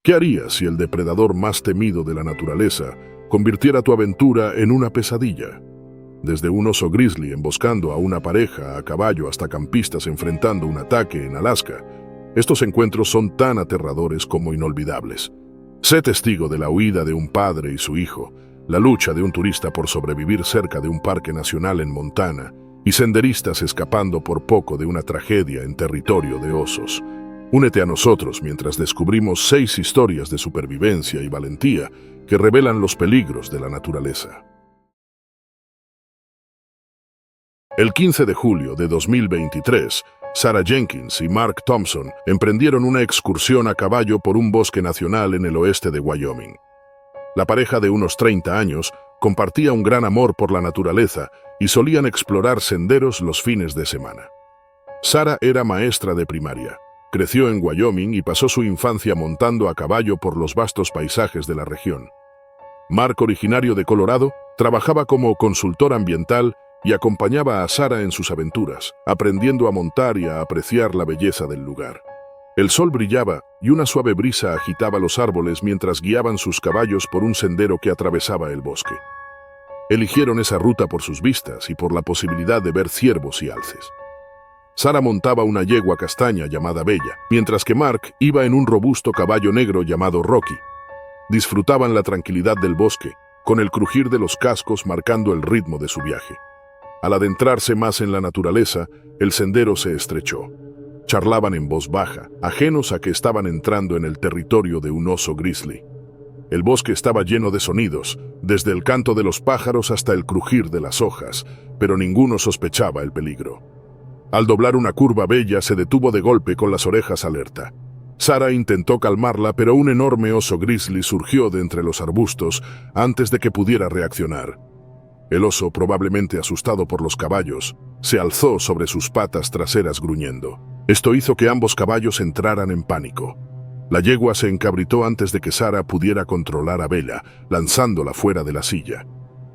¿Qué harías si el depredador más temido de la naturaleza convirtiera tu aventura en una pesadilla? Desde un oso grizzly emboscando a una pareja a caballo hasta campistas enfrentando un ataque en Alaska, estos encuentros son tan aterradores como inolvidables. Sé testigo de la huida de un padre y su hijo, la lucha de un turista por sobrevivir cerca de un parque nacional en Montana y senderistas escapando por poco de una tragedia en territorio de osos. Únete a nosotros mientras descubrimos 6 historias de supervivencia y valentía que revelan los peligros de la naturaleza. El 15 de julio de 2023, Sarah Jenkins y Mark Thompson emprendieron una excursión a caballo por un bosque nacional en el oeste de Wyoming. La pareja de unos 30 años compartía un gran amor por la naturaleza y solían explorar senderos los fines de semana. Sarah era maestra de primaria. Creció en Wyoming y pasó su infancia montando a caballo por los vastos paisajes de la región. Mark, originario de Colorado, trabajaba como consultor ambiental y acompañaba a Sarah en sus aventuras, aprendiendo a montar y a apreciar la belleza del lugar. El sol brillaba y una suave brisa agitaba los árboles mientras guiaban sus caballos por un sendero que atravesaba el bosque. Eligieron esa ruta por sus vistas y por la posibilidad de ver ciervos y alces. Sarah montaba una yegua castaña llamada Bella, mientras que Mark iba en un robusto caballo negro llamado Rocky. Disfrutaban la tranquilidad del bosque, con el crujir de los cascos marcando el ritmo de su viaje. Al adentrarse más en la naturaleza, el sendero se estrechó. Charlaban en voz baja, ajenos a que estaban entrando en el territorio de un oso grizzly. El bosque estaba lleno de sonidos, desde el canto de los pájaros hasta el crujir de las hojas, pero ninguno sospechaba el peligro. Al doblar una curva, Bella se detuvo de golpe con las orejas alerta. Sarah intentó calmarla, pero un enorme oso grizzly surgió de entre los arbustos antes de que pudiera reaccionar. El oso, probablemente asustado por los caballos, se alzó sobre sus patas traseras gruñendo. Esto hizo que ambos caballos entraran en pánico. La yegua se encabritó antes de que Sarah pudiera controlar a Bella, lanzándola fuera de la silla.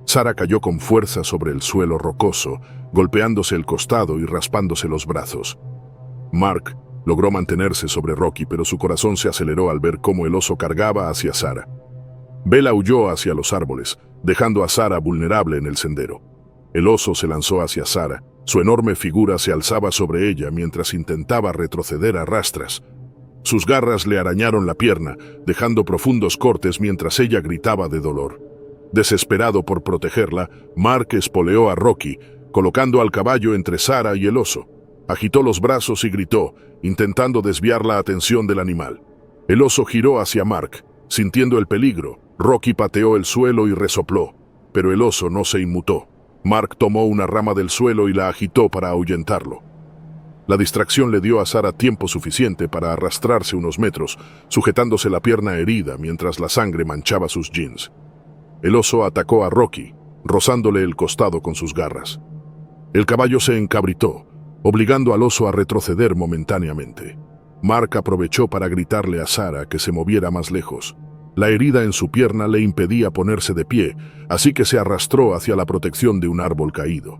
Sarah cayó con fuerza sobre el suelo rocoso, golpeándose el costado y raspándose los brazos. Mark logró mantenerse sobre Rocky, pero su corazón se aceleró al ver cómo el oso cargaba hacia Sarah. Bella huyó hacia los árboles, dejando a Sarah vulnerable en el sendero. El oso se lanzó hacia Sarah. Su enorme figura se alzaba sobre ella mientras intentaba retroceder a rastras. Sus garras le arañaron la pierna, dejando profundos cortes mientras ella gritaba de dolor. Desesperado por protegerla, Mark espoleó a Rocky, colocando al caballo entre Sarah y el oso. Agitó los brazos y gritó, intentando desviar la atención del animal. El oso giró hacia Mark. Sintiendo el peligro, Rocky pateó el suelo y resopló, pero el oso no se inmutó. Mark tomó una rama del suelo y la agitó para ahuyentarlo. La distracción le dio a Sarah tiempo suficiente para arrastrarse unos metros, sujetándose la pierna herida mientras la sangre manchaba sus jeans. El oso atacó a Rocky, rozándole el costado con sus garras. El caballo se encabritó, obligando al oso a retroceder momentáneamente. Mark aprovechó para gritarle a Sarah que se moviera más lejos. La herida en su pierna le impedía ponerse de pie, así que se arrastró hacia la protección de un árbol caído.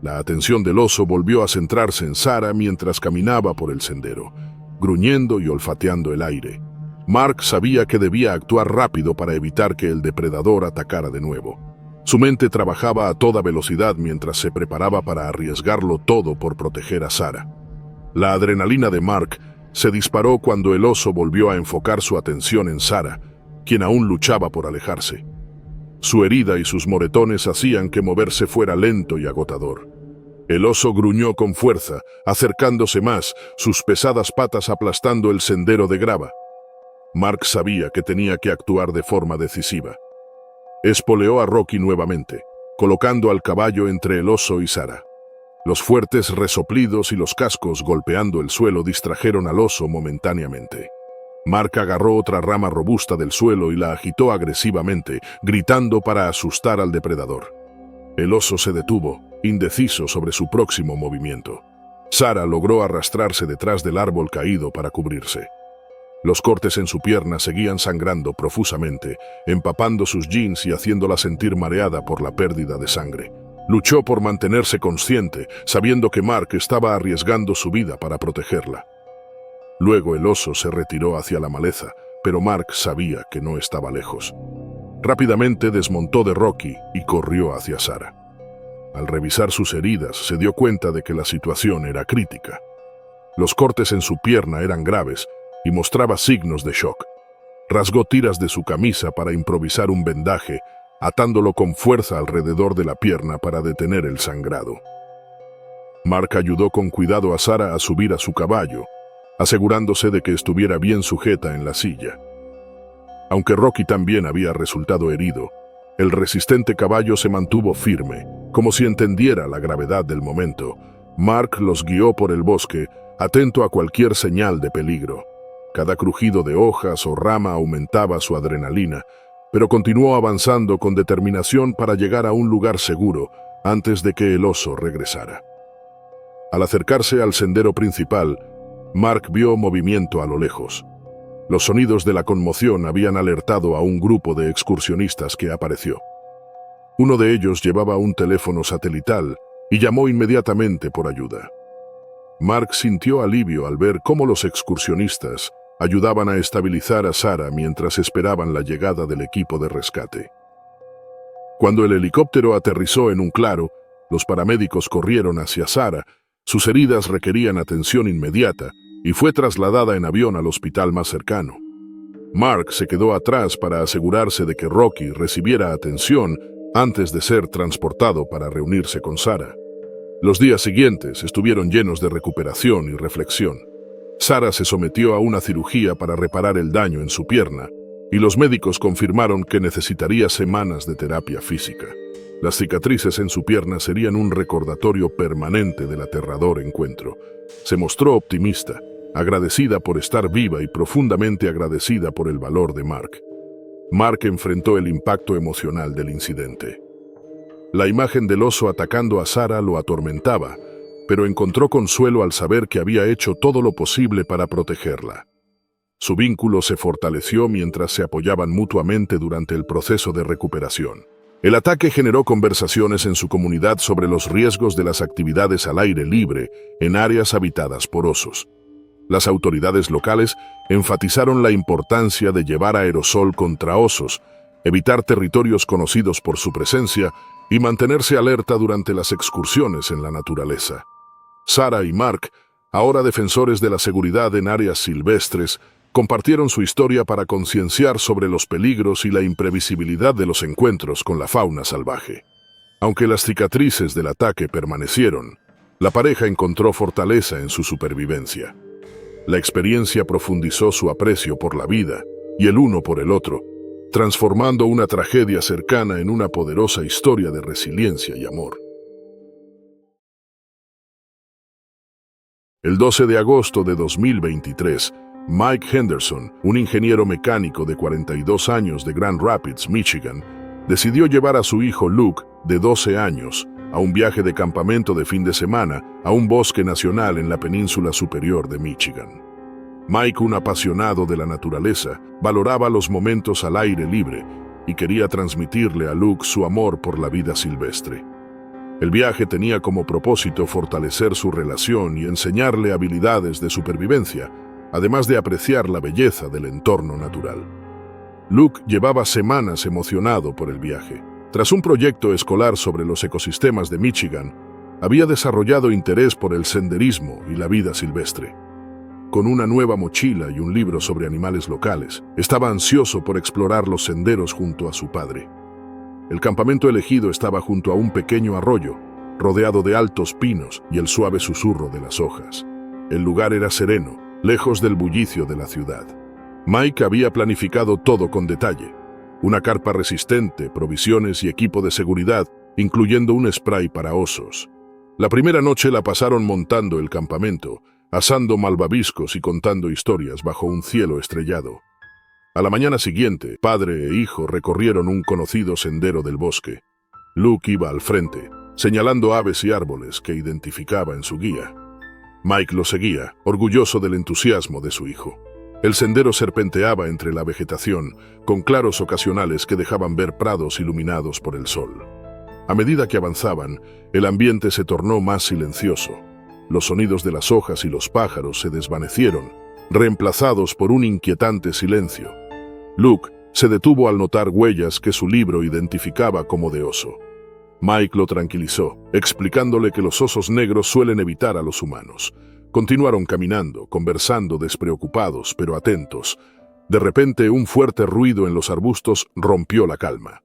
La atención del oso volvió a centrarse en Sarah mientras caminaba por el sendero, gruñendo y olfateando el aire. Mark sabía que debía actuar rápido para evitar que el depredador atacara de nuevo. Su mente trabajaba a toda velocidad mientras se preparaba para arriesgarlo todo por proteger a Sarah. La adrenalina de Mark se disparó cuando el oso volvió a enfocar su atención en Sarah, quien aún luchaba por alejarse. Su herida y sus moretones hacían que moverse fuera lento y agotador. El oso gruñó con fuerza, acercándose más, sus pesadas patas aplastando el sendero de grava. Mark sabía que tenía que actuar de forma decisiva. Espoleó a Rocky nuevamente, colocando al caballo entre el oso y Sarah. Los fuertes resoplidos y los cascos golpeando el suelo distrajeron al oso momentáneamente. Mark agarró otra rama robusta del suelo y la agitó agresivamente, gritando para asustar al depredador. El oso se detuvo, indeciso sobre su próximo movimiento. Sarah logró arrastrarse detrás del árbol caído para cubrirse. Los cortes en su pierna seguían sangrando profusamente, empapando sus jeans y haciéndola sentir mareada por la pérdida de sangre. Luchó por mantenerse consciente, sabiendo que Mark estaba arriesgando su vida para protegerla. Luego el oso se retiró hacia la maleza, pero Mark sabía que no estaba lejos. Rápidamente desmontó de Rocky y corrió hacia Sarah. Al revisar sus heridas, se dio cuenta de que la situación era crítica. Los cortes en su pierna eran graves y mostraba signos de shock. Rasgó tiras de su camisa para improvisar un vendaje, atándolo con fuerza alrededor de la pierna para detener el sangrado. Mark ayudó con cuidado a Sarah a subir a su caballo, asegurándose de que estuviera bien sujeta en la silla. Aunque Rocky también había resultado herido, el resistente caballo se mantuvo firme, como si entendiera la gravedad del momento. Mark los guió por el bosque, atento a cualquier señal de peligro. Cada crujido de hojas o rama aumentaba su adrenalina, pero continuó avanzando con determinación para llegar a un lugar seguro antes de que el oso regresara. Al acercarse al sendero principal, Mark vio movimiento a lo lejos. Los sonidos de la conmoción habían alertado a un grupo de excursionistas que apareció. Uno de ellos llevaba un teléfono satelital y llamó inmediatamente por ayuda. Mark sintió alivio al ver cómo los excursionistas ayudaban a estabilizar a Sarah mientras esperaban la llegada del equipo de rescate. Cuando el helicóptero aterrizó en un claro, los paramédicos corrieron hacia Sarah. Sus heridas requerían atención inmediata y fue trasladada en avión al hospital más cercano. Mark se quedó atrás para asegurarse de que Rocky recibiera atención antes de ser transportado para reunirse con Sarah. Los días siguientes estuvieron llenos de recuperación y reflexión. Sarah se sometió a una cirugía para reparar el daño en su pierna, y los médicos confirmaron que necesitaría semanas de terapia física. Las cicatrices en su pierna serían un recordatorio permanente del aterrador encuentro. Se mostró optimista, agradecida por estar viva y profundamente agradecida por el valor de Mark. Mark enfrentó el impacto emocional del incidente. La imagen del oso atacando a Sarah lo atormentaba, pero encontró consuelo al saber que había hecho todo lo posible para protegerla. Su vínculo se fortaleció mientras se apoyaban mutuamente durante el proceso de recuperación. El ataque generó conversaciones en su comunidad sobre los riesgos de las actividades al aire libre en áreas habitadas por osos. Las autoridades locales enfatizaron la importancia de llevar aerosol contra osos, evitar territorios conocidos por su presencia y mantenerse alerta durante las excursiones en la naturaleza. Sarah y Mark, ahora defensores de la seguridad en áreas silvestres, compartieron su historia para concienciar sobre los peligros y la imprevisibilidad de los encuentros con la fauna salvaje. Aunque las cicatrices del ataque permanecieron, la pareja encontró fortaleza en su supervivencia. La experiencia profundizó su aprecio por la vida y el uno por el otro, transformando una tragedia cercana en una poderosa historia de resiliencia y amor. El 12 de agosto de 2023, Mike Henderson, un ingeniero mecánico de 42 años de Grand Rapids, Michigan, decidió llevar a su hijo Luke, de 12 años, a un viaje de campamento de fin de semana a un bosque nacional en la península superior de Michigan. Mike, un apasionado de la naturaleza, valoraba los momentos al aire libre y quería transmitirle a Luke su amor por la vida silvestre. El viaje tenía como propósito fortalecer su relación y enseñarle habilidades de supervivencia, además de apreciar la belleza del entorno natural. Luke llevaba semanas emocionado por el viaje. Tras un proyecto escolar sobre los ecosistemas de Michigan, había desarrollado interés por el senderismo y la vida silvestre. Con una nueva mochila y un libro sobre animales locales, estaba ansioso por explorar los senderos junto a su padre. El campamento elegido estaba junto a un pequeño arroyo, rodeado de altos pinos y el suave susurro de las hojas. El lugar era sereno, lejos del bullicio de la ciudad. Mike había planificado todo con detalle. Una carpa resistente, provisiones y equipo de seguridad, incluyendo un spray para osos. La primera noche la pasaron montando el campamento, asando malvaviscos y contando historias bajo un cielo estrellado. A la mañana siguiente, padre e hijo recorrieron un conocido sendero del bosque. Luke iba al frente, señalando aves y árboles que identificaba en su guía. Mike lo seguía, orgulloso del entusiasmo de su hijo. El sendero serpenteaba entre la vegetación, con claros ocasionales que dejaban ver prados iluminados por el sol. A medida que avanzaban, el ambiente se tornó más silencioso. Los sonidos de las hojas y los pájaros se desvanecieron, reemplazados por un inquietante silencio. Luke se detuvo al notar huellas que su libro identificaba como de oso. Mike lo tranquilizó, explicándole que los osos negros suelen evitar a los humanos. Continuaron caminando, conversando despreocupados pero atentos. De repente, un fuerte ruido en los arbustos rompió la calma.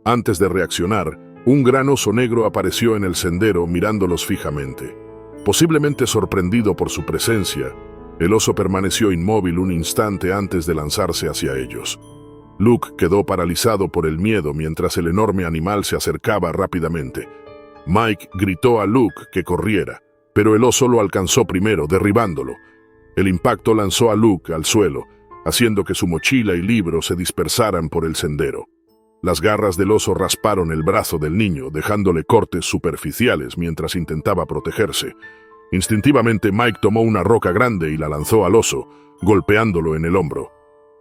Antes de reaccionar, un gran oso negro apareció en el sendero mirándolos fijamente. Posiblemente sorprendido por su presencia, el oso permaneció inmóvil un instante antes de lanzarse hacia ellos. Luke quedó paralizado por el miedo mientras el enorme animal se acercaba rápidamente. Mike gritó a Luke que corriera, pero el oso lo alcanzó primero, derribándolo. El impacto lanzó a Luke al suelo, haciendo que su mochila y libro se dispersaran por el sendero. Las garras del oso rasparon el brazo del niño, dejándole cortes superficiales mientras intentaba protegerse. Instintivamente Mike tomó una roca grande y la lanzó al oso, golpeándolo en el hombro.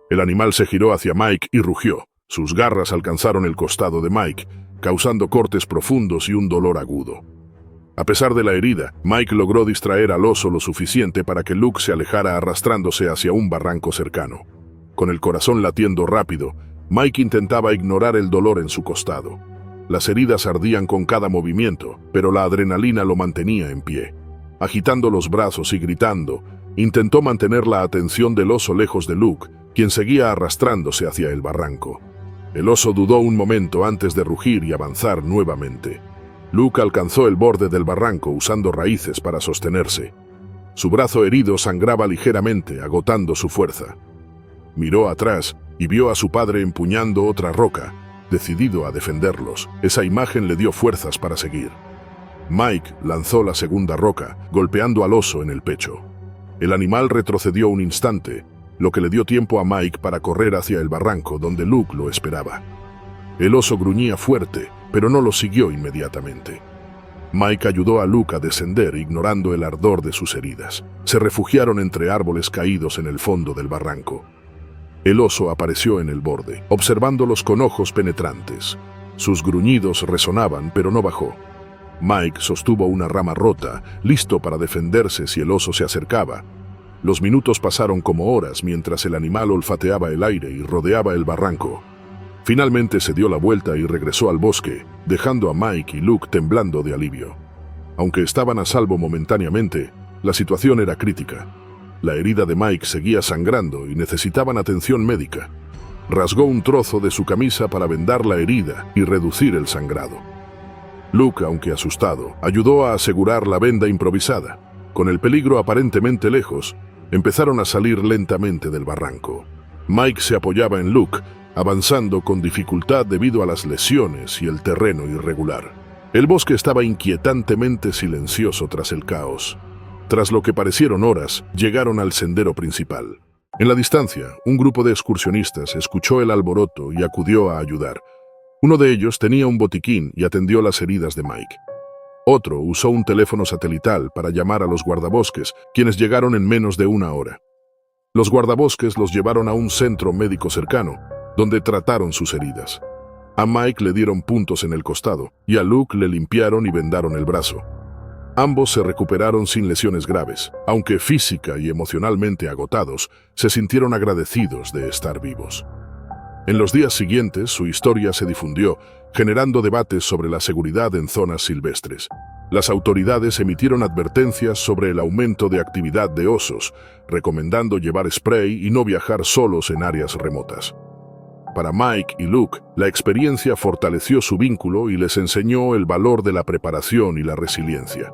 El animal se giró hacia Mike y rugió. Sus garras alcanzaron el costado de Mike, causando cortes profundos y un dolor agudo. A pesar de la herida, Mike logró distraer al oso lo suficiente para que Luke se alejara arrastrándose hacia un barranco cercano. Con el corazón latiendo rápido, Mike intentaba ignorar el dolor en su costado. Las heridas ardían con cada movimiento, pero la adrenalina lo mantenía en pie. Agitando los brazos y gritando, intentó mantener la atención del oso lejos de Luke, quien seguía arrastrándose hacia el barranco. El oso dudó un momento antes de rugir y avanzar nuevamente. Luke alcanzó el borde del barranco usando raíces para sostenerse. Su brazo herido sangraba ligeramente, agotando su fuerza. Miró atrás y vio a su padre empuñando otra roca, decidido a defenderlos. Esa imagen le dio fuerzas para seguir. Mike lanzó la segunda roca, golpeando al oso en el pecho. El animal retrocedió un instante, lo que le dio tiempo a Mike para correr hacia el barranco donde Luke lo esperaba. El oso gruñía fuerte, pero no lo siguió inmediatamente. Mike ayudó a Luke a descender, ignorando el ardor de sus heridas. Se refugiaron entre árboles caídos en el fondo del barranco. El oso apareció en el borde, observándolos con ojos penetrantes. Sus gruñidos resonaban, pero no bajó. Mike sostuvo una rama rota, listo para defenderse si el oso se acercaba. Los minutos pasaron como horas mientras el animal olfateaba el aire y rodeaba el barranco. Finalmente se dio la vuelta y regresó al bosque, dejando a Mike y Luke temblando de alivio. Aunque estaban a salvo momentáneamente, la situación era crítica. La herida de Mike seguía sangrando y necesitaban atención médica. Rasgó un trozo de su camisa para vendar la herida y reducir el sangrado. Luke, aunque asustado, ayudó a asegurar la venda improvisada. Con el peligro aparentemente lejos, empezaron a salir lentamente del barranco. Mike se apoyaba en Luke, avanzando con dificultad debido a las lesiones y el terreno irregular. El bosque estaba inquietantemente silencioso tras el caos. Tras lo que parecieron horas, llegaron al sendero principal. En la distancia, un grupo de excursionistas escuchó el alboroto y acudió a ayudar. Uno de ellos tenía un botiquín y atendió las heridas de Mike. Otro usó un teléfono satelital para llamar a los guardabosques, quienes llegaron en menos de una hora. Los guardabosques los llevaron a un centro médico cercano, donde trataron sus heridas. A Mike le dieron puntos en el costado y a Luke le limpiaron y vendaron el brazo. Ambos se recuperaron sin lesiones graves, aunque física y emocionalmente agotados, se sintieron agradecidos de estar vivos. En los días siguientes, su historia se difundió, generando debates sobre la seguridad en zonas silvestres. Las autoridades emitieron advertencias sobre el aumento de actividad de osos, recomendando llevar spray y no viajar solos en áreas remotas. Para Mike y Luke, la experiencia fortaleció su vínculo y les enseñó el valor de la preparación y la resiliencia.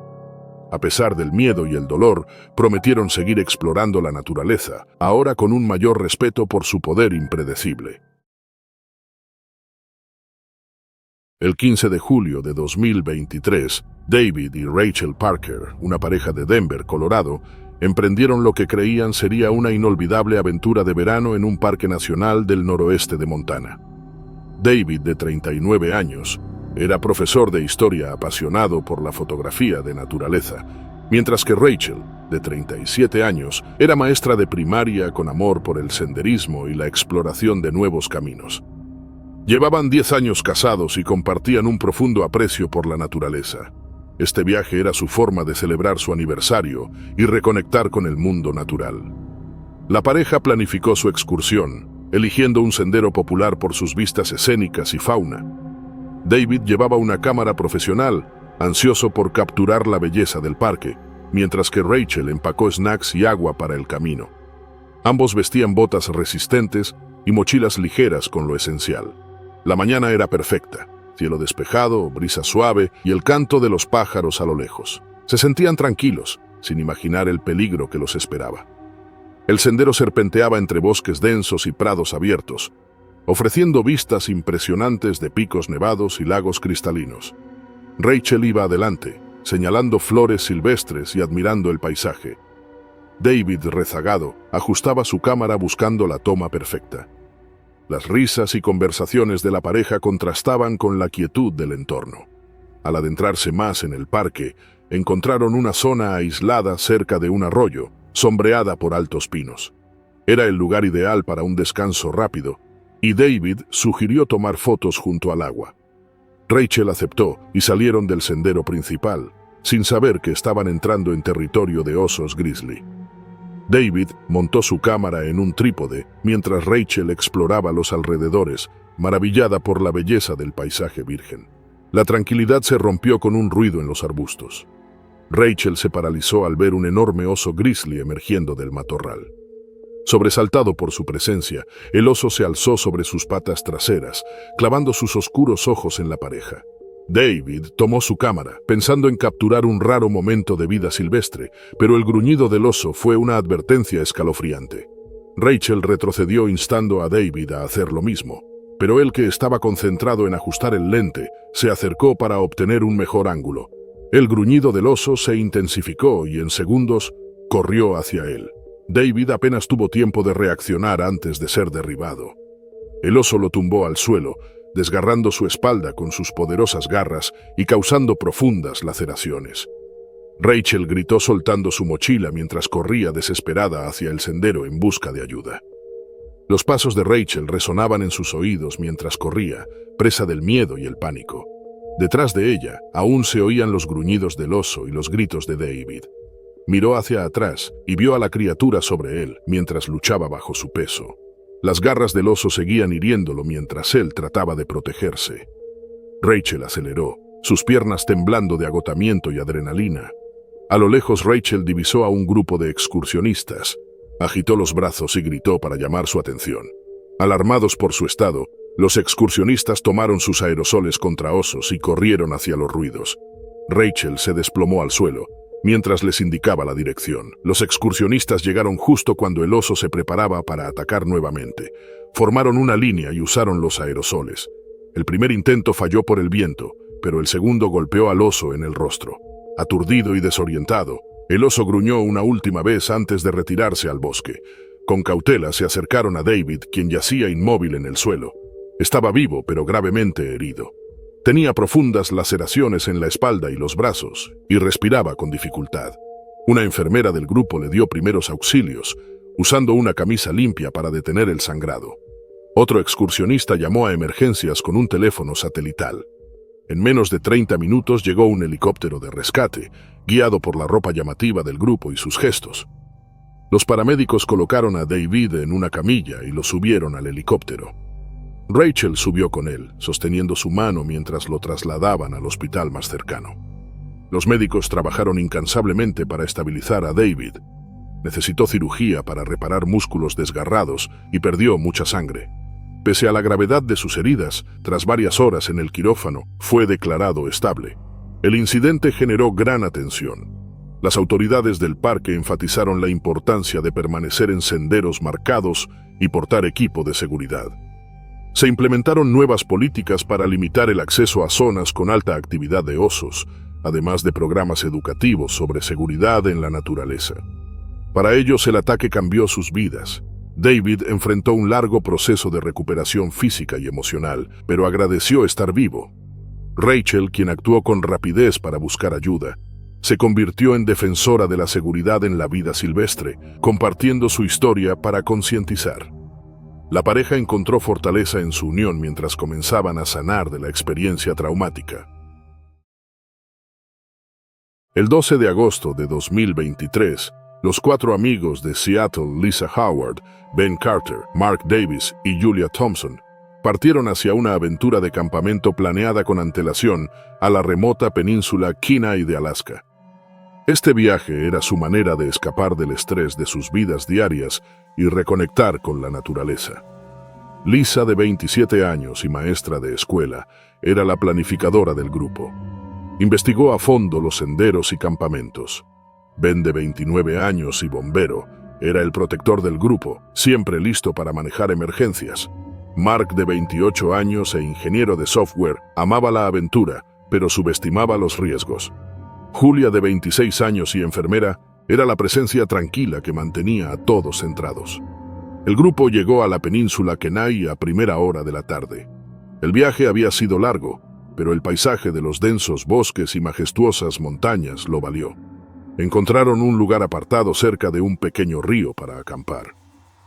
A pesar del miedo y el dolor, prometieron seguir explorando la naturaleza, ahora con un mayor respeto por su poder impredecible. El 15 de julio de 2023, David y Rachel Parker, una pareja de Denver, Colorado, emprendieron lo que creían sería una inolvidable aventura de verano en un parque nacional del noroeste de Montana. David, de 39 años, era profesor de historia apasionado por la fotografía de naturaleza, mientras que Rachel, de 37 años, era maestra de primaria con amor por el senderismo y la exploración de nuevos caminos. Llevaban 10 años casados y compartían un profundo aprecio por la naturaleza. Este viaje era su forma de celebrar su aniversario y reconectar con el mundo natural. La pareja planificó su excursión, eligiendo un sendero popular por sus vistas escénicas y fauna. David llevaba una cámara profesional, ansioso por capturar la belleza del parque, mientras que Rachel empacó snacks y agua para el camino. Ambos vestían botas resistentes y mochilas ligeras con lo esencial. La mañana era perfecta, cielo despejado, brisa suave y el canto de los pájaros a lo lejos. Se sentían tranquilos, sin imaginar el peligro que los esperaba. El sendero serpenteaba entre bosques densos y prados abiertos, ofreciendo vistas impresionantes de picos nevados y lagos cristalinos. Rachel iba adelante, señalando flores silvestres y admirando el paisaje. David, rezagado, ajustaba su cámara buscando la toma perfecta. Las risas y conversaciones de la pareja contrastaban con la quietud del entorno. Al adentrarse más en el parque, encontraron una zona aislada cerca de un arroyo, sombreada por altos pinos. Era el lugar ideal para un descanso rápido, y David sugirió tomar fotos junto al agua. Rachel aceptó y salieron del sendero principal, sin saber que estaban entrando en territorio de osos grizzly. David montó su cámara en un trípode mientras Rachel exploraba los alrededores, maravillada por la belleza del paisaje virgen. La tranquilidad se rompió con un ruido en los arbustos. Rachel se paralizó al ver un enorme oso grizzly emergiendo del matorral. Sobresaltado por su presencia, el oso se alzó sobre sus patas traseras, clavando sus oscuros ojos en la pareja. David tomó su cámara, pensando en capturar un raro momento de vida silvestre, pero el gruñido del oso fue una advertencia escalofriante. Rachel retrocedió instando a David a hacer lo mismo, pero él, que estaba concentrado en ajustar el lente, se acercó para obtener un mejor ángulo. El gruñido del oso se intensificó y en segundos corrió hacia él. David apenas tuvo tiempo de reaccionar antes de ser derribado. El oso lo tumbó al suelo, desgarrando su espalda con sus poderosas garras y causando profundas laceraciones. Rachel gritó soltando su mochila mientras corría desesperada hacia el sendero en busca de ayuda. Los pasos de Rachel resonaban en sus oídos mientras corría, presa del miedo y el pánico. Detrás de ella aún se oían los gruñidos del oso y los gritos de David. Miró hacia atrás y vio a la criatura sobre él mientras luchaba bajo su peso. Las garras del oso seguían hiriéndolo mientras él trataba de protegerse. Rachel aceleró, sus piernas temblando de agotamiento y adrenalina. A lo lejos Rachel divisó a un grupo de excursionistas. Agitó los brazos y gritó para llamar su atención. Alarmados por su estado, los excursionistas tomaron sus aerosoles contra osos y corrieron hacia los ruidos. Rachel se desplomó al suelo, mientras les indicaba la dirección. Los excursionistas llegaron justo cuando el oso se preparaba para atacar nuevamente. Formaron una línea y usaron los aerosoles. El primer intento falló por el viento, pero el segundo golpeó al oso en el rostro. Aturdido y desorientado, el oso gruñó una última vez antes de retirarse al bosque. Con cautela se acercaron a David, quien yacía inmóvil en el suelo. Estaba vivo, pero gravemente herido. Tenía profundas laceraciones en la espalda y los brazos, y respiraba con dificultad. Una enfermera del grupo le dio primeros auxilios, usando una camisa limpia para detener el sangrado. Otro excursionista llamó a emergencias con un teléfono satelital. En menos de 30 minutos llegó un helicóptero de rescate, guiado por la ropa llamativa del grupo y sus gestos. Los paramédicos colocaron a David en una camilla y lo subieron al helicóptero. Rachel subió con él, sosteniendo su mano mientras lo trasladaban al hospital más cercano. Los médicos trabajaron incansablemente para estabilizar a David. Necesitó cirugía para reparar músculos desgarrados y perdió mucha sangre. Pese a la gravedad de sus heridas, tras varias horas en el quirófano, fue declarado estable. El incidente generó gran atención. Las autoridades del parque enfatizaron la importancia de permanecer en senderos marcados y portar equipo de seguridad. Se implementaron nuevas políticas para limitar el acceso a zonas con alta actividad de osos, además de programas educativos sobre seguridad en la naturaleza. Para ellos, el ataque cambió sus vidas. David enfrentó un largo proceso de recuperación física y emocional, pero agradeció estar vivo. Rachel, quien actuó con rapidez para buscar ayuda, se convirtió en defensora de la seguridad en la vida silvestre, compartiendo su historia para concientizar. La pareja encontró fortaleza en su unión mientras comenzaban a sanar de la experiencia traumática. El 12 de agosto de 2023, Los 4 amigos de Seattle, Lisa Howard, Ben Carter, Mark Davis y Julia Thompson, partieron hacia una aventura de campamento planeada con antelación a la remota península Kenai de Alaska. Este viaje era su manera de escapar del estrés de sus vidas diarias y reconectar con la naturaleza. Lisa, de 27 años y maestra de escuela, era la planificadora del grupo. Investigó a fondo los senderos y campamentos. Ben, de 29 años y bombero, era el protector del grupo, siempre listo para manejar emergencias. Mark, de 28 años e ingeniero de software, amaba la aventura, pero subestimaba los riesgos. Julia, de 26 años y enfermera, era la presencia tranquila que mantenía a todos centrados. El grupo llegó a la península Kenai a primera hora de la tarde. El viaje había sido largo, pero el paisaje de los densos bosques y majestuosas montañas lo valió. Encontraron un lugar apartado cerca de un pequeño río para acampar.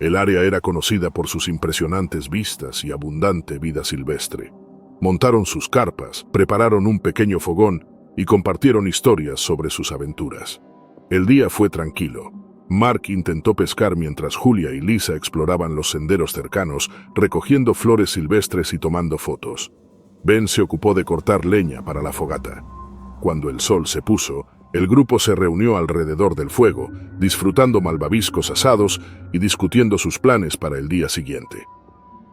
El área era conocida por sus impresionantes vistas y abundante vida silvestre. Montaron sus carpas, prepararon un pequeño fogón y compartieron historias sobre sus aventuras. El día fue tranquilo. Mark intentó pescar mientras Julia y Lisa exploraban los senderos cercanos, recogiendo flores silvestres y tomando fotos. Ben se ocupó de cortar leña para la fogata. Cuando el sol se puso, el grupo se reunió alrededor del fuego, disfrutando malvaviscos asados y discutiendo sus planes para el día siguiente.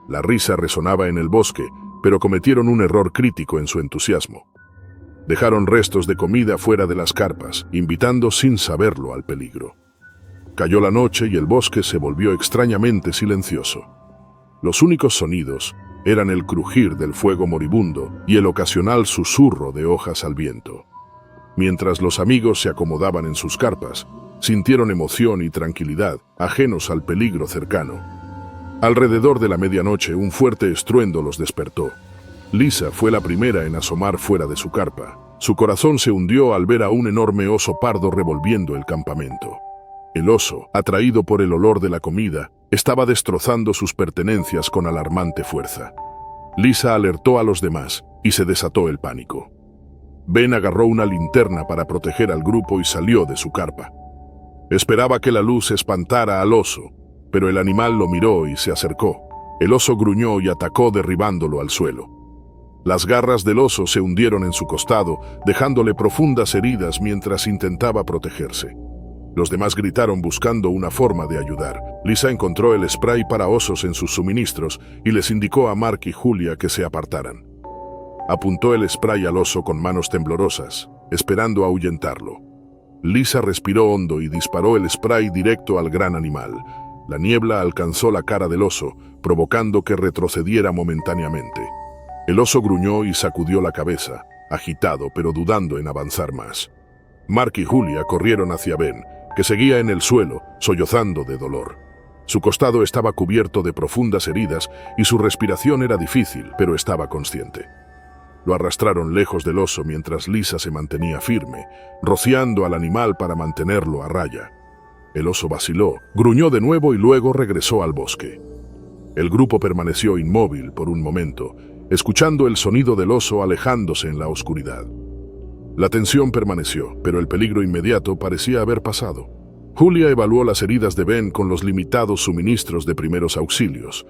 La risa resonaba en el bosque, pero cometieron un error crítico en su entusiasmo. Dejaron restos de comida fuera de las carpas, invitando sin saberlo al peligro. Cayó la noche y el bosque se volvió extrañamente silencioso. Los únicos sonidos eran el crujir del fuego moribundo y el ocasional susurro de hojas al viento. Mientras los amigos se acomodaban en sus carpas, sintieron emoción y tranquilidad, ajenos al peligro cercano. Alrededor de la medianoche, un fuerte estruendo los despertó. Lisa fue la primera en asomar fuera de su carpa. Su corazón se hundió al ver a un enorme oso pardo revolviendo el campamento. El oso, atraído por el olor de la comida, estaba destrozando sus pertenencias con alarmante fuerza. Lisa alertó a los demás y se desató el pánico. Ben agarró una linterna para proteger al grupo y salió de su carpa. Esperaba que la luz espantara al oso, pero el animal lo miró y se acercó. El oso gruñó y atacó derribándolo al suelo. Las garras del oso se hundieron en su costado, dejándole profundas heridas mientras intentaba protegerse. Los demás gritaron buscando una forma de ayudar. Lisa encontró el spray para osos en sus suministros y les indicó a Mark y Julia que se apartaran. Apuntó el spray al oso con manos temblorosas, esperando ahuyentarlo. Lisa respiró hondo y disparó el spray directo al gran animal. La niebla alcanzó la cara del oso, provocando que retrocediera momentáneamente. El oso gruñó y sacudió la cabeza, agitado pero dudando en avanzar más. Mark y Julia corrieron hacia Ben, que seguía en el suelo, sollozando de dolor. Su costado estaba cubierto de profundas heridas y su respiración era difícil, pero estaba consciente. Lo arrastraron lejos del oso mientras Lisa se mantenía firme, rociando al animal para mantenerlo a raya. El oso vaciló, gruñó de nuevo y luego regresó al bosque. El grupo permaneció inmóvil por un momento, escuchando el sonido del oso alejándose en la oscuridad. La tensión permaneció, pero el peligro inmediato parecía haber pasado. Julia evaluó las heridas de Ben con los limitados suministros de primeros auxilios.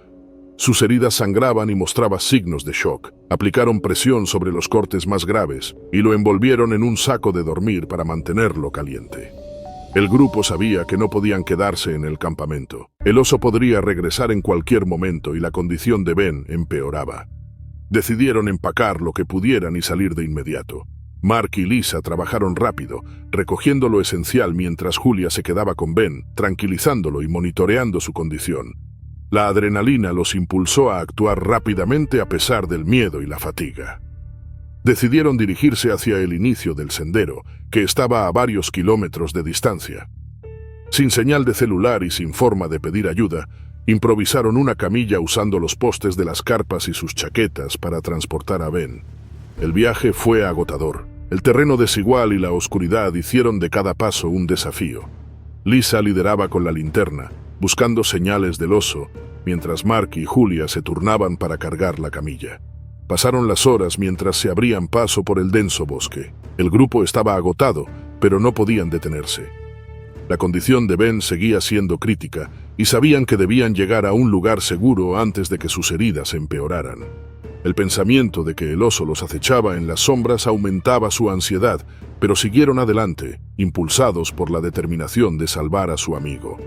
Sus heridas sangraban y mostraban signos de shock. Aplicaron presión sobre los cortes más graves y lo envolvieron en un saco de dormir para mantenerlo caliente. El grupo sabía que no podían quedarse en el campamento. El oso podría regresar en cualquier momento y la condición de Ben empeoraba. Decidieron empacar lo que pudieran y salir de inmediato. Mark y Lisa trabajaron rápido, recogiendo lo esencial mientras Julia se quedaba con Ben, tranquilizándolo y monitoreando su condición. La adrenalina los impulsó a actuar rápidamente a pesar del miedo y la fatiga. Decidieron dirigirse hacia el inicio del sendero, que estaba a varios kilómetros de distancia. Sin señal de celular y sin forma de pedir ayuda, improvisaron una camilla usando los postes de las carpas y sus chaquetas para transportar a Ben. El viaje fue agotador. El terreno desigual y la oscuridad hicieron de cada paso un desafío. Lisa lideraba con la linterna, buscando señales del oso, mientras Mark y Julia se turnaban para cargar la camilla. Pasaron las horas mientras se abrían paso por el denso bosque. El grupo estaba agotado, pero no podían detenerse. La condición de Ben seguía siendo crítica y sabían que debían llegar a un lugar seguro antes de que sus heridas empeoraran. El pensamiento de que el oso los acechaba en las sombras aumentaba su ansiedad, pero siguieron adelante, impulsados por la determinación de salvar a su amigo.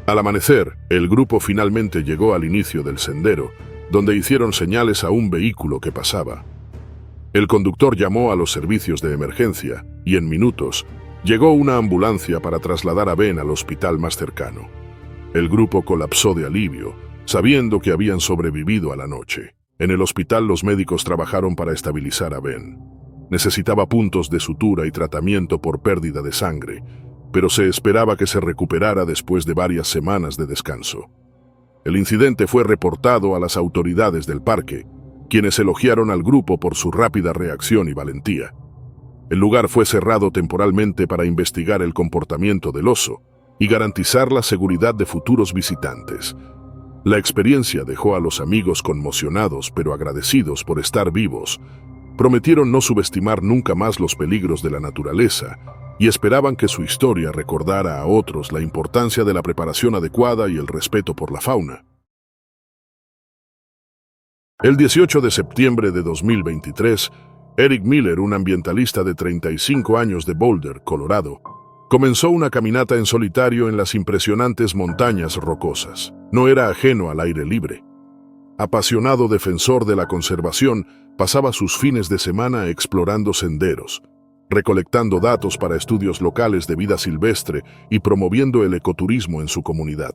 Al amanecer, el grupo finalmente llegó al inicio del sendero, donde hicieron señales a un vehículo que pasaba. El conductor llamó a los servicios de emergencia y en minutos llegó una ambulancia para trasladar a Ben al hospital más cercano. El grupo colapsó de alivio, sabiendo que habían sobrevivido a la noche. En el hospital los médicos trabajaron para estabilizar a Ben. Necesitaba puntos de sutura y tratamiento por pérdida de sangre, pero se esperaba que se recuperara después de varias semanas de descanso. El incidente fue reportado a las autoridades del parque, quienes elogiaron al grupo por su rápida reacción y valentía. El lugar fue cerrado temporalmente para investigar el comportamiento del oso y garantizar la seguridad de futuros visitantes. La experiencia dejó a los amigos conmocionados pero agradecidos por estar vivos. Prometieron no subestimar nunca más los peligros de la naturaleza y esperaban que su historia recordara a otros la importancia de la preparación adecuada y el respeto por la fauna. El 18 de septiembre de 2023, Eric Miller, un ambientalista de 35 años de Boulder, Colorado, comenzó una caminata en solitario en las impresionantes montañas rocosas. No era ajeno al aire libre. Apasionado defensor de la conservación, pasaba sus fines de semana explorando senderos, recolectando datos para estudios locales de vida silvestre y promoviendo el ecoturismo en su comunidad.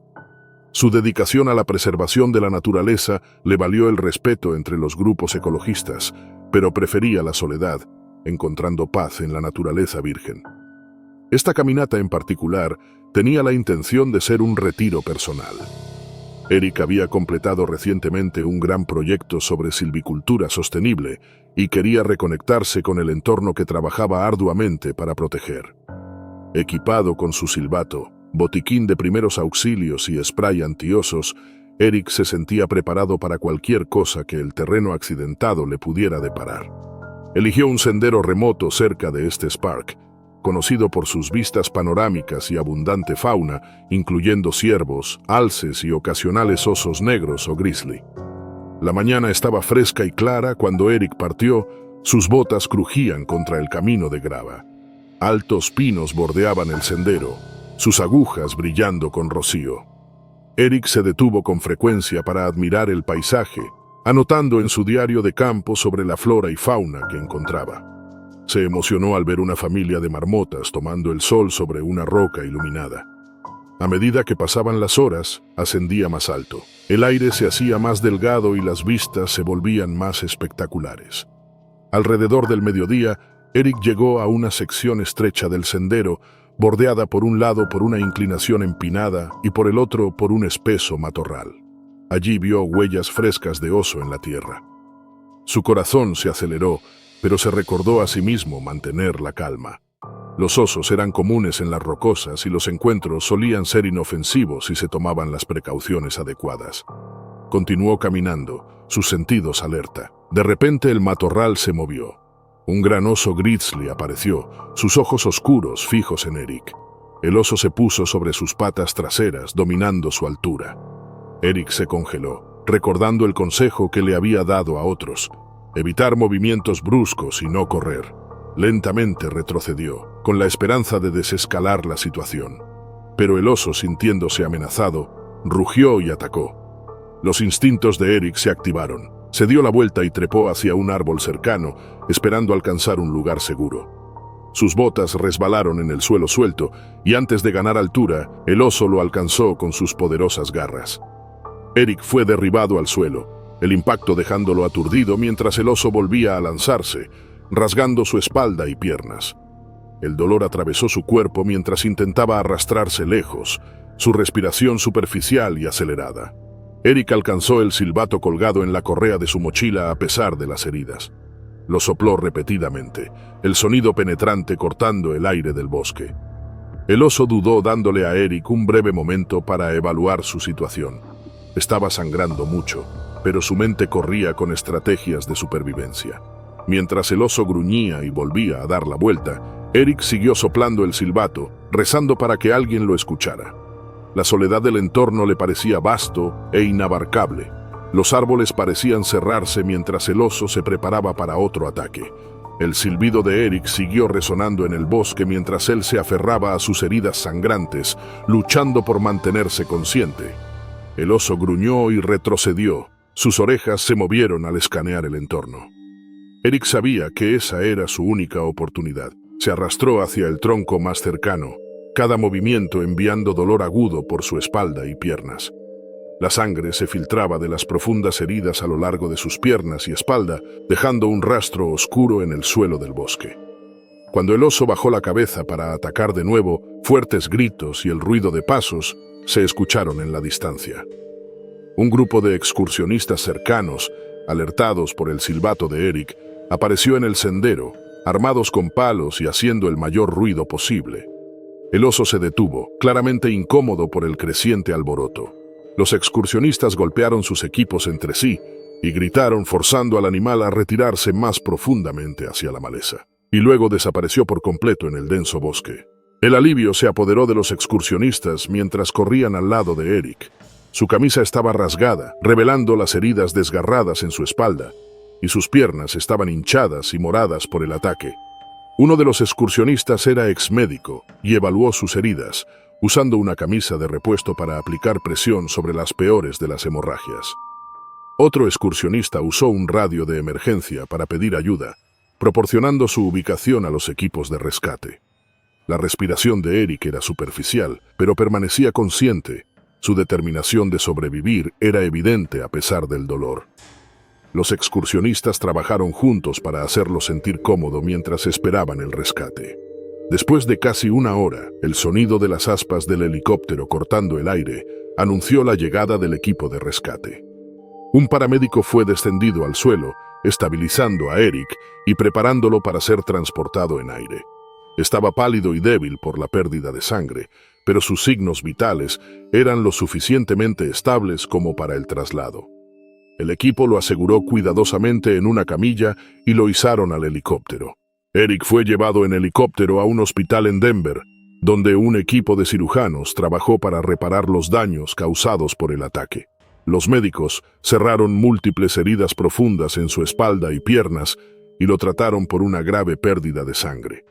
Su dedicación a la preservación de la naturaleza le valió el respeto entre los grupos ecologistas, pero prefería la soledad, encontrando paz en la naturaleza virgen. Esta caminata en particular tenía la intención de ser un retiro personal. Eric había completado recientemente un gran proyecto sobre silvicultura sostenible y quería reconectarse con el entorno que trabajaba arduamente para proteger. Equipado con su silbato, botiquín de primeros auxilios y spray antiosos, Eric se sentía preparado para cualquier cosa que el terreno accidentado le pudiera deparar. Eligió un sendero remoto cerca de este Spark, conocido por sus vistas panorámicas y abundante fauna, incluyendo ciervos, alces y ocasionales osos negros o grizzly. La mañana estaba fresca y clara cuando Eric partió. Sus botas crujían contra el camino de grava. Altos pinos bordeaban el sendero, sus agujas brillando con rocío. Eric se detuvo con frecuencia para admirar el paisaje, anotando en su diario de campo sobre la flora y fauna que encontraba. Se emocionó al ver una familia de marmotas tomando el sol sobre una roca iluminada. A medida que pasaban las horas, ascendía más alto. El aire se hacía más delgado y las vistas se volvían más espectaculares. Alrededor del mediodía, Eric llegó a una sección estrecha del sendero, bordeada por un lado por una inclinación empinada y por el otro por un espeso matorral. Allí vio huellas frescas de oso en la tierra. Su corazón se aceleró, pero se recordó a sí mismo mantener la calma. Los osos eran comunes en las rocosas y los encuentros solían ser inofensivos si se tomaban las precauciones adecuadas. Continuó caminando, sus sentidos alerta. De repente el matorral se movió. Un gran oso grizzly apareció, sus ojos oscuros fijos en Eric. El oso se puso sobre sus patas traseras, dominando su altura. Eric se congeló, recordando el consejo que le había dado a otros: evitar movimientos bruscos y no correr. Lentamente retrocedió, con la esperanza de desescalar la situación. Pero el oso, sintiéndose amenazado, rugió y atacó. Los instintos de Eric se activaron. Se dio la vuelta y trepó hacia un árbol cercano, esperando alcanzar un lugar seguro. Sus botas resbalaron en el suelo suelto, y antes de ganar altura, el oso lo alcanzó con sus poderosas garras. Eric fue derribado al suelo, el impacto dejándolo aturdido mientras el oso volvía a lanzarse, rasgando su espalda y piernas. El dolor atravesó su cuerpo mientras intentaba arrastrarse lejos, su respiración superficial y acelerada. Eric alcanzó el silbato colgado en la correa de su mochila a pesar de las heridas. Lo sopló repetidamente, el sonido penetrante cortando el aire del bosque. El oso dudó, dándole a Eric un breve momento para evaluar su situación. Estaba sangrando mucho, pero su mente corría con estrategias de supervivencia. Mientras el oso gruñía y volvía a dar la vuelta, Eric siguió soplando el silbato, rezando para que alguien lo escuchara. La soledad del entorno le parecía vasto e inabarcable. Los árboles parecían cerrarse mientras el oso se preparaba para otro ataque. El silbido de Eric siguió resonando en el bosque mientras él se aferraba a sus heridas sangrantes, luchando por mantenerse consciente. El oso gruñó y retrocedió. Sus orejas se movieron al escanear el entorno. Eric sabía que esa era su única oportunidad. Se arrastró hacia el tronco más cercano, cada movimiento enviando dolor agudo por su espalda y piernas. La sangre se filtraba de las profundas heridas a lo largo de sus piernas y espalda, dejando un rastro oscuro en el suelo del bosque. Cuando el oso bajó la cabeza para atacar de nuevo, fuertes gritos y el ruido de pasos se escucharon en la distancia. Un grupo de excursionistas cercanos, alertados por el silbato de Eric, apareció en el sendero, armados con palos y haciendo el mayor ruido posible. El oso se detuvo, claramente incómodo por el creciente alboroto. Los excursionistas golpearon sus equipos entre sí y gritaron forzando al animal a retirarse más profundamente hacia la maleza. Y luego desapareció por completo en el denso bosque. El alivio se apoderó de los excursionistas mientras corrían al lado de Eric. Su camisa estaba rasgada, revelando las heridas desgarradas en su espalda, y sus piernas estaban hinchadas y moradas por el ataque. Uno de los excursionistas era exmédico y evaluó sus heridas, usando una camisa de repuesto para aplicar presión sobre las peores de las hemorragias. Otro excursionista usó un radio de emergencia para pedir ayuda, proporcionando su ubicación a los equipos de rescate. La respiración de Eric era superficial, pero permanecía consciente. Su determinación de sobrevivir era evidente a pesar del dolor. Los excursionistas trabajaron juntos para hacerlo sentir cómodo mientras esperaban el rescate. Después de casi una hora, el sonido de las aspas del helicóptero cortando el aire anunció la llegada del equipo de rescate. Un paramédico fue descendido al suelo, estabilizando a Eric y preparándolo para ser transportado en aire. Estaba pálido y débil por la pérdida de sangre, pero sus signos vitales eran lo suficientemente estables como para el traslado. El equipo lo aseguró cuidadosamente en una camilla y lo izaron al helicóptero. Eric fue llevado en helicóptero a un hospital en Denver, donde un equipo de cirujanos trabajó para reparar los daños causados por el ataque. Los médicos cerraron múltiples heridas profundas en su espalda y piernas y lo trataron por una grave pérdida de sangre.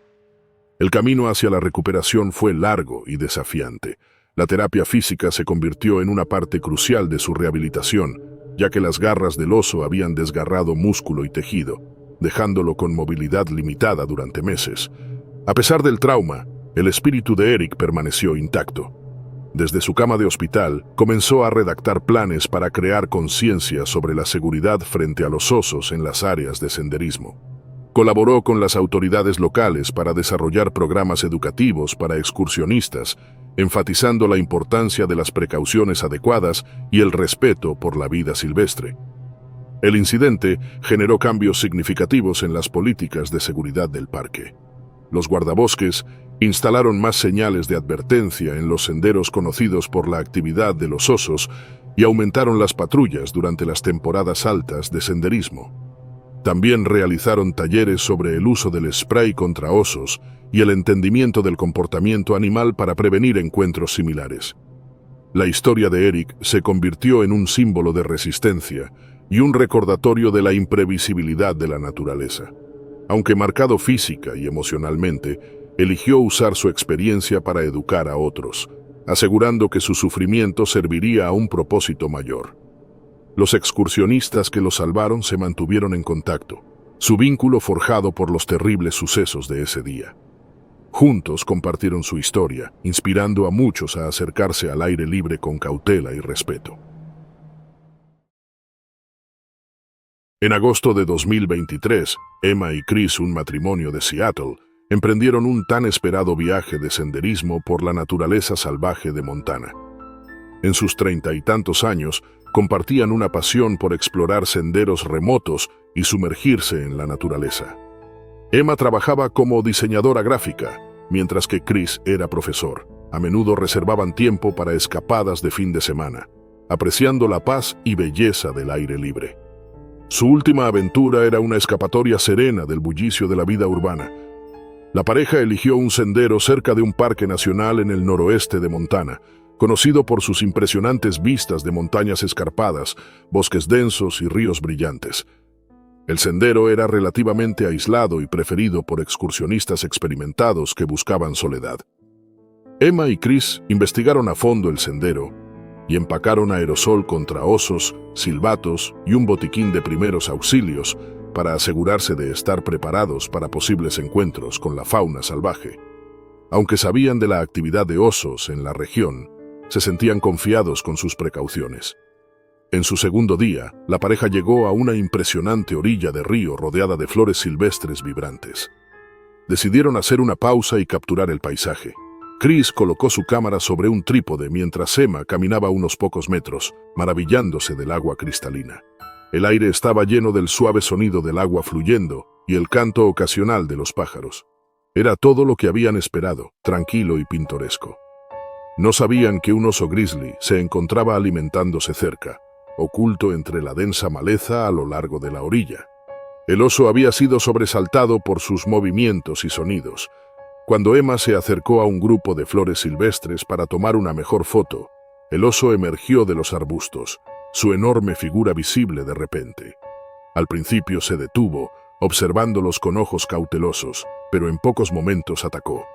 El camino hacia la recuperación fue largo y desafiante. La terapia física se convirtió en una parte crucial de su rehabilitación, ya que las garras del oso habían desgarrado músculo y tejido, dejándolo con movilidad limitada durante meses. A pesar del trauma, el espíritu de Eric permaneció intacto. Desde su cama de hospital, comenzó a redactar planes para crear conciencia sobre la seguridad frente a los osos en las áreas de senderismo. Colaboró con las autoridades locales para desarrollar programas educativos para excursionistas, enfatizando la importancia de las precauciones adecuadas y el respeto por la vida silvestre. El incidente generó cambios significativos en las políticas de seguridad del parque. Los guardabosques instalaron más señales de advertencia en los senderos conocidos por la actividad de los osos y aumentaron las patrullas durante las temporadas altas de senderismo. También realizaron talleres sobre el uso del spray contra osos y el entendimiento del comportamiento animal para prevenir encuentros similares. La historia de Eric se convirtió en un símbolo de resistencia y un recordatorio de la imprevisibilidad de la naturaleza. Aunque marcado física y emocionalmente, eligió usar su experiencia para educar a otros, asegurando que su sufrimiento serviría a un propósito mayor. Los excursionistas que lo salvaron se mantuvieron en contacto, su vínculo forjado por los terribles sucesos de ese día. Juntos compartieron su historia, inspirando a muchos a acercarse al aire libre con cautela y respeto. En agosto de 2023, Emma y Chris, un matrimonio de Seattle, emprendieron un tan esperado viaje de senderismo por la naturaleza salvaje de Montana. En sus 30 y tantos años, compartían una pasión por explorar senderos remotos y sumergirse en la naturaleza. Emma trabajaba como diseñadora gráfica, mientras que Chris era profesor. A menudo reservaban tiempo para escapadas de fin de semana, apreciando la paz y belleza del aire libre. Su última aventura era una escapatoria serena del bullicio de la vida urbana. La pareja eligió un sendero cerca de un parque nacional en el noroeste de Montana, conocido por sus impresionantes vistas de montañas escarpadas, bosques densos y ríos brillantes. El sendero era relativamente aislado y preferido por excursionistas experimentados que buscaban soledad. Emma y Chris investigaron a fondo el sendero y empacaron aerosol contra osos, silbatos y un botiquín de primeros auxilios para asegurarse de estar preparados para posibles encuentros con la fauna salvaje. Aunque sabían de la actividad de osos en la región, se sentían confiados con sus precauciones. En su segundo día, la pareja llegó a una impresionante orilla de río rodeada de flores silvestres vibrantes. Decidieron hacer una pausa y capturar el paisaje. Chris colocó su cámara sobre un trípode mientras Emma caminaba unos pocos metros, maravillándose del agua cristalina. El aire estaba lleno del suave sonido del agua fluyendo y el canto ocasional de los pájaros. Era todo lo que habían esperado, tranquilo y pintoresco. No sabían que un oso grizzly se encontraba alimentándose cerca, oculto entre la densa maleza a lo largo de la orilla. El oso había sido sobresaltado por sus movimientos y sonidos. Cuando Emma se acercó a un grupo de flores silvestres para tomar una mejor foto, el oso emergió de los arbustos, su enorme figura visible de repente. Al principio se detuvo, observándolos con ojos cautelosos, pero en pocos momentos atacó.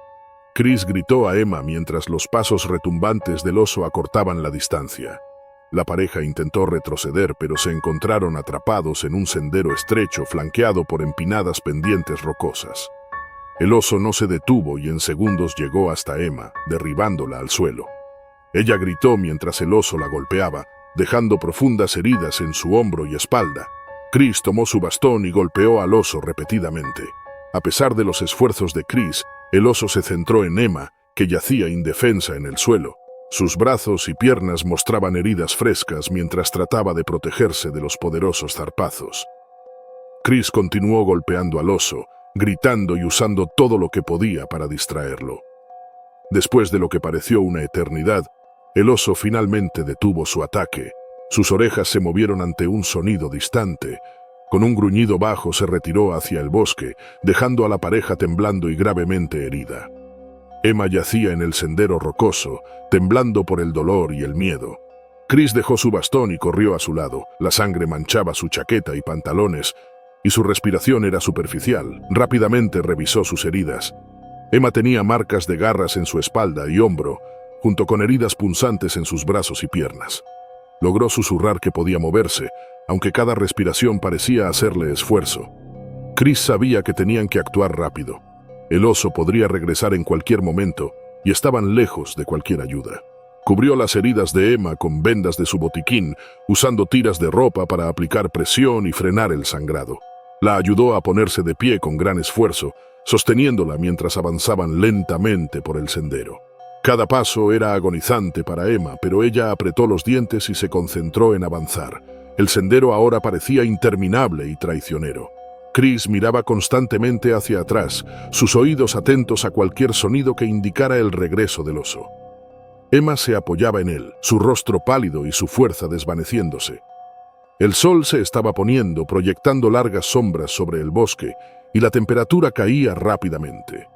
Chris gritó a Emma mientras los pasos retumbantes del oso acortaban la distancia. La pareja intentó retroceder, pero se encontraron atrapados en un sendero estrecho flanqueado por empinadas pendientes rocosas. El oso no se detuvo y en segundos llegó hasta Emma, derribándola al suelo. Ella gritó mientras el oso la golpeaba, dejando profundas heridas en su hombro y espalda. Chris tomó su bastón y golpeó al oso repetidamente. A pesar de los esfuerzos de Chris, el oso se centró en Emma, que yacía indefensa en el suelo. Sus brazos y piernas mostraban heridas frescas mientras trataba de protegerse de los poderosos zarpazos. Chris continuó golpeando al oso, gritando y usando todo lo que podía para distraerlo. Después de lo que pareció una eternidad, el oso finalmente detuvo su ataque. Sus orejas se movieron ante un sonido distante. Con un gruñido bajo se retiró hacia el bosque, dejando a la pareja temblando y gravemente herida. Emma yacía en el sendero rocoso, temblando por el dolor y el miedo. Chris dejó su bastón y corrió a su lado. La sangre manchaba su chaqueta y pantalones, y su respiración era superficial. Rápidamente revisó sus heridas. Emma tenía marcas de garras en su espalda y hombro, junto con heridas punzantes en sus brazos y piernas. Logró susurrar que podía moverse, aunque cada respiración parecía hacerle esfuerzo. Chris sabía que tenían que actuar rápido. El oso podría regresar en cualquier momento y estaban lejos de cualquier ayuda. Cubrió las heridas de Emma con vendas de su botiquín, usando tiras de ropa para aplicar presión y frenar el sangrado. La ayudó a ponerse de pie con gran esfuerzo, sosteniéndola mientras avanzaban lentamente por el sendero. Cada paso era agonizante para Emma, pero ella apretó los dientes y se concentró en avanzar. El sendero ahora parecía interminable y traicionero. Chris miraba constantemente hacia atrás, sus oídos atentos a cualquier sonido que indicara el regreso del oso. Emma se apoyaba en él, su rostro pálido y su fuerza desvaneciéndose. El sol se estaba poniendo, proyectando largas sombras sobre el bosque, y la temperatura caía rápidamente.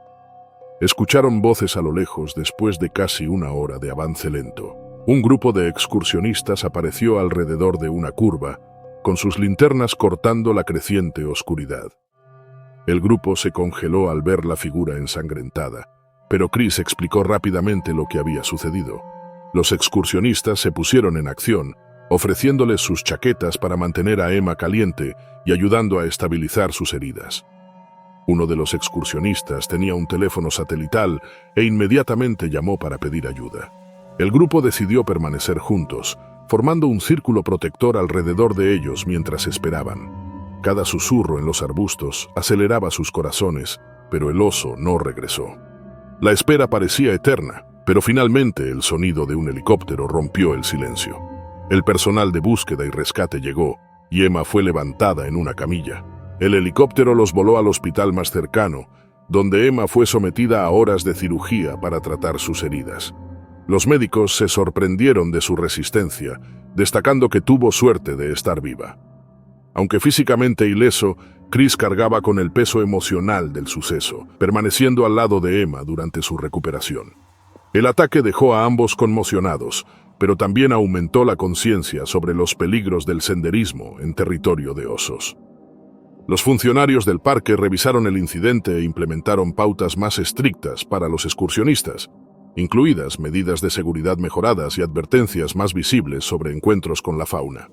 Escucharon voces a lo lejos después de casi una hora de avance lento. Un grupo de excursionistas apareció alrededor de una curva, con sus linternas cortando la creciente oscuridad. El grupo se congeló al ver la figura ensangrentada, pero Chris explicó rápidamente lo que había sucedido. Los excursionistas se pusieron en acción, ofreciéndoles sus chaquetas para mantener a Emma caliente y ayudando a estabilizar sus heridas. Uno de los excursionistas tenía un teléfono satelital e inmediatamente llamó para pedir ayuda. El grupo decidió permanecer juntos, formando un círculo protector alrededor de ellos mientras esperaban. Cada susurro en los arbustos aceleraba sus corazones, pero el oso no regresó. La espera parecía eterna, pero finalmente el sonido de un helicóptero rompió el silencio. El personal de búsqueda y rescate llegó, y Emma fue levantada en una camilla. El helicóptero los voló al hospital más cercano, donde Emma fue sometida a horas de cirugía para tratar sus heridas. Los médicos se sorprendieron de su resistencia, destacando que tuvo suerte de estar viva. Aunque físicamente ileso, Chris cargaba con el peso emocional del suceso, permaneciendo al lado de Emma durante su recuperación. El ataque dejó a ambos conmocionados, pero también aumentó la conciencia sobre los peligros del senderismo en territorio de osos. Los funcionarios del parque revisaron el incidente e implementaron pautas más estrictas para los excursionistas, incluidas medidas de seguridad mejoradas y advertencias más visibles sobre encuentros con la fauna.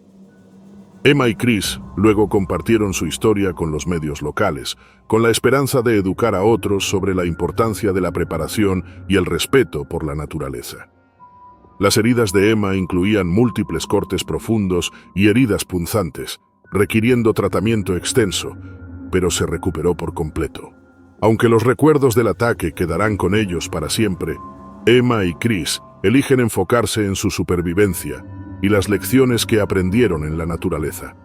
Emma y Chris luego compartieron su historia con los medios locales, con la esperanza de educar a otros sobre la importancia de la preparación y el respeto por la naturaleza. Las heridas de Emma incluían múltiples cortes profundos y heridas punzantes, requiriendo tratamiento extenso, pero se recuperó por completo. Aunque los recuerdos del ataque quedarán con ellos para siempre, Emma y Chris eligen enfocarse en su supervivencia y las lecciones que aprendieron en la naturaleza.